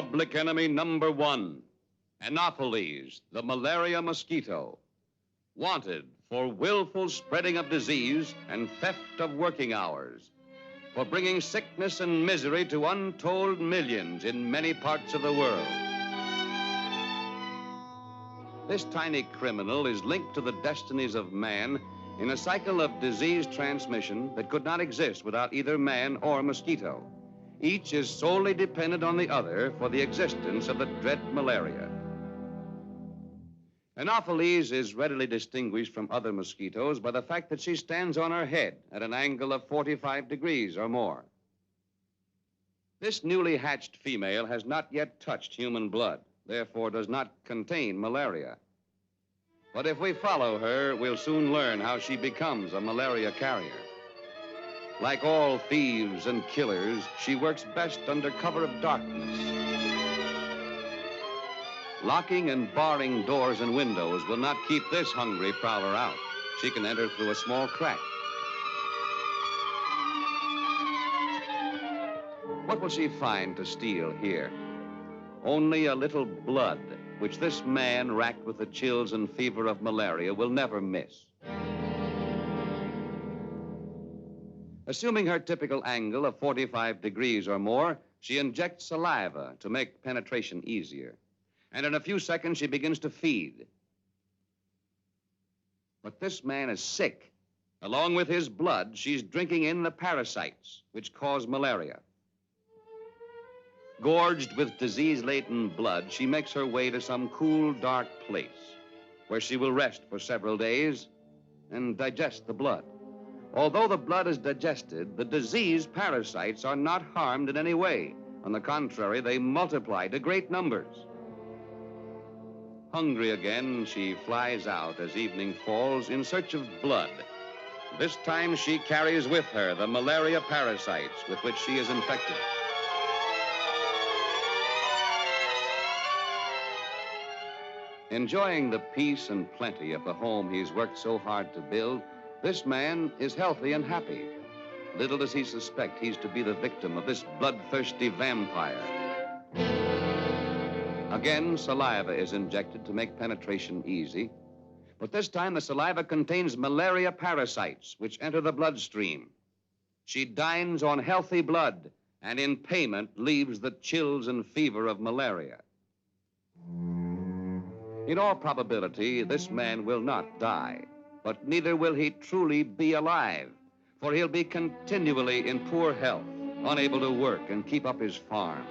Public enemy number one, Anopheles, the malaria mosquito. Wanted for willful spreading of disease and theft of working hours. For bringing sickness and misery to untold millions in many parts of the world. This tiny criminal is linked to the destinies of man in a cycle of disease transmission that could not exist without either man or mosquito. Each is solely dependent on the other for the existence of the dread malaria. Anopheles is readily distinguished from other mosquitoes by the fact that she stands on her head at an angle of 45 degrees or more. This newly hatched female has not yet touched human blood, therefore does not contain malaria. But if we follow her, we'll soon learn how she becomes a malaria carrier. Like all thieves and killers, she works best under cover of darkness. Locking and barring doors and windows will not keep this hungry prowler out. She can enter through a small crack. What will she find to steal here? Only a little blood, which this man, racked with the chills and fever of malaria, will never miss. Assuming her typical angle of 45 degrees or more, she injects saliva to make penetration easier. And in a few seconds, she begins to feed. But this man is sick. Along with his blood, she's drinking in the parasites, which cause malaria. Gorged with disease-laden blood, she makes her way to some cool, dark place where she will rest for several days and digest the blood. Although the blood is digested, the disease parasites are not harmed in any way. On the contrary, they multiply to great numbers. Hungry again, she flies out as evening falls in search of blood. This time she carries with her the malaria parasites with which she is infected. Enjoying the peace and plenty of the home he's worked so hard to build, this man is healthy and happy. Little does he suspect he's to be the victim of this bloodthirsty vampire. Again, saliva is injected to make penetration easy. But this time, the saliva contains malaria parasites, which enter the bloodstream. She dines on healthy blood, and in payment leaves the chills and fever of malaria. In all probability, this man will not die, but neither will he truly be alive, for he'll be continually in poor health, unable to work and keep up his farm.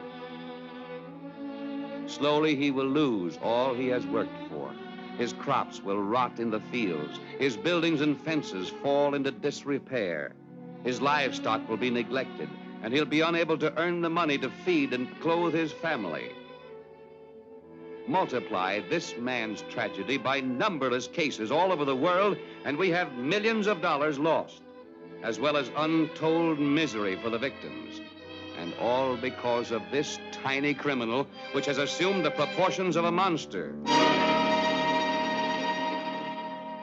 Slowly, he will lose all he has worked for. His crops will rot in the fields. His buildings and fences fall into disrepair. His livestock will be neglected, and he'll be unable to earn the money to feed and clothe his family. Multiply this man's tragedy by numberless cases all over the world, and we have millions of dollars lost, as well as untold misery for the victims. And all because of this tiny criminal, which has assumed the proportions of a monster.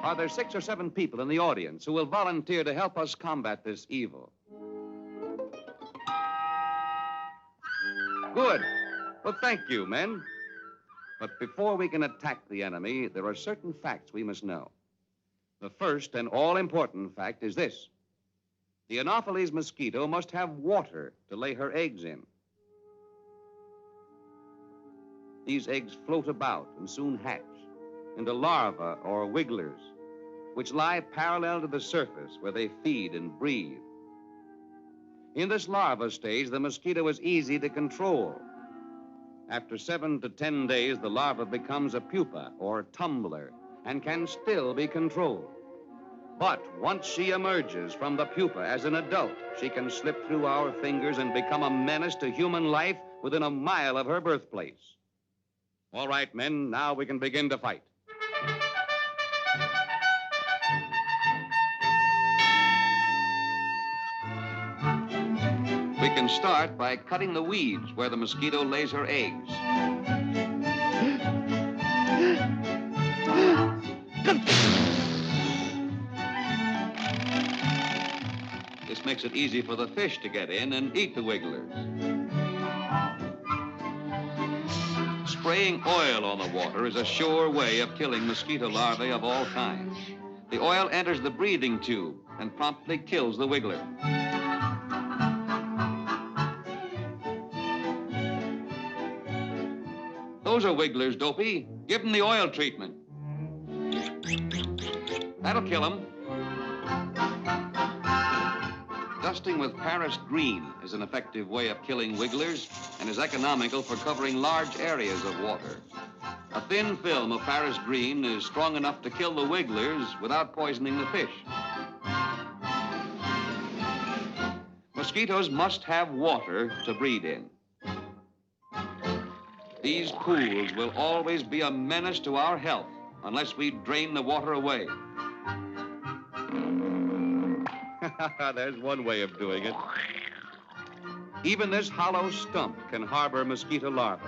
Are there 6 or 7 people in the audience who will volunteer to help us combat this evil? Good. Well, thank you, men. But before we can attack the enemy, there are certain facts we must know. The first and all-important fact is this. The Anopheles mosquito must have water to lay her eggs in. These eggs float about and soon hatch into larvae or wigglers, which lie parallel to the surface where they feed and breathe. In this larva stage, the mosquito is easy to control. After 7 to 10 days, the larva becomes a pupa or tumbler and can still be controlled. But once she emerges from the pupa as an adult, she can slip through our fingers and become a menace to human life within a mile of her birthplace. All right, men, now we can begin to fight. We can start by cutting the weeds where the mosquito lays her eggs. This makes it easy for the fish to get in and eat the wigglers. Spraying oil on the water is a sure way of killing mosquito larvae of all kinds. The oil enters the breathing tube and promptly kills the wiggler. Those are wigglers, Dopey. Give them the oil treatment. That'll kill them. Dusting with Paris green is an effective way of killing wigglers and is economical for covering large areas of water. A thin film of Paris green is strong enough to kill the wigglers without poisoning the fish. Mosquitoes must have water to breed in. These pools will always be a menace to our health unless we drain the water away. There's one way of doing it. Even this hollow stump can harbor mosquito larvae.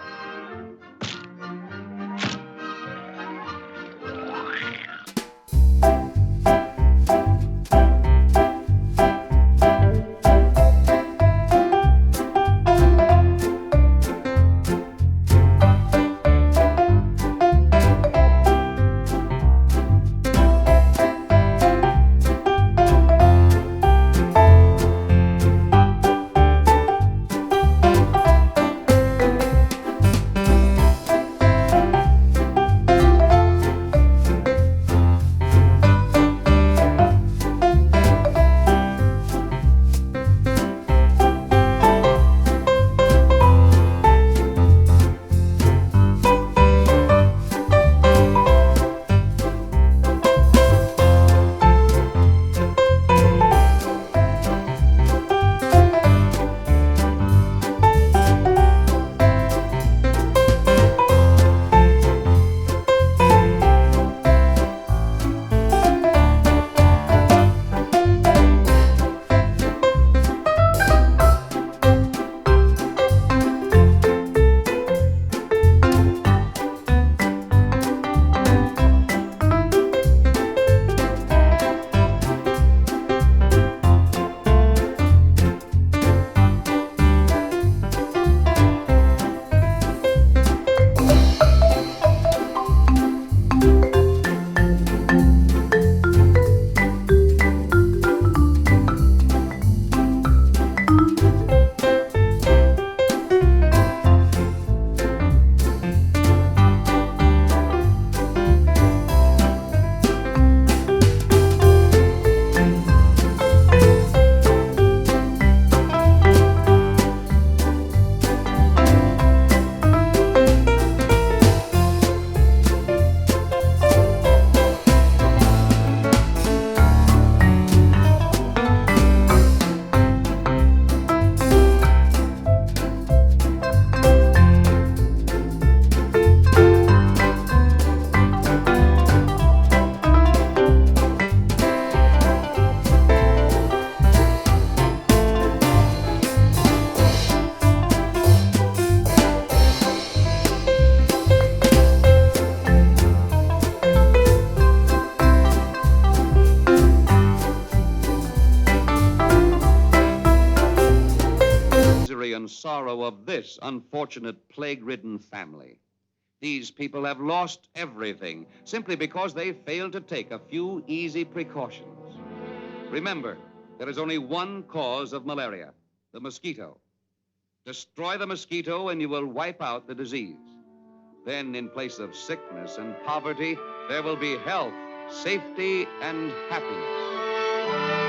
And sorrow of this unfortunate plague-ridden family. These people have lost everything simply because they failed to take a few easy precautions. Remember, there is only one cause of malaria, the mosquito. Destroy the mosquito and you will wipe out the disease. Then, in place of sickness and poverty, there will be health, safety, and happiness.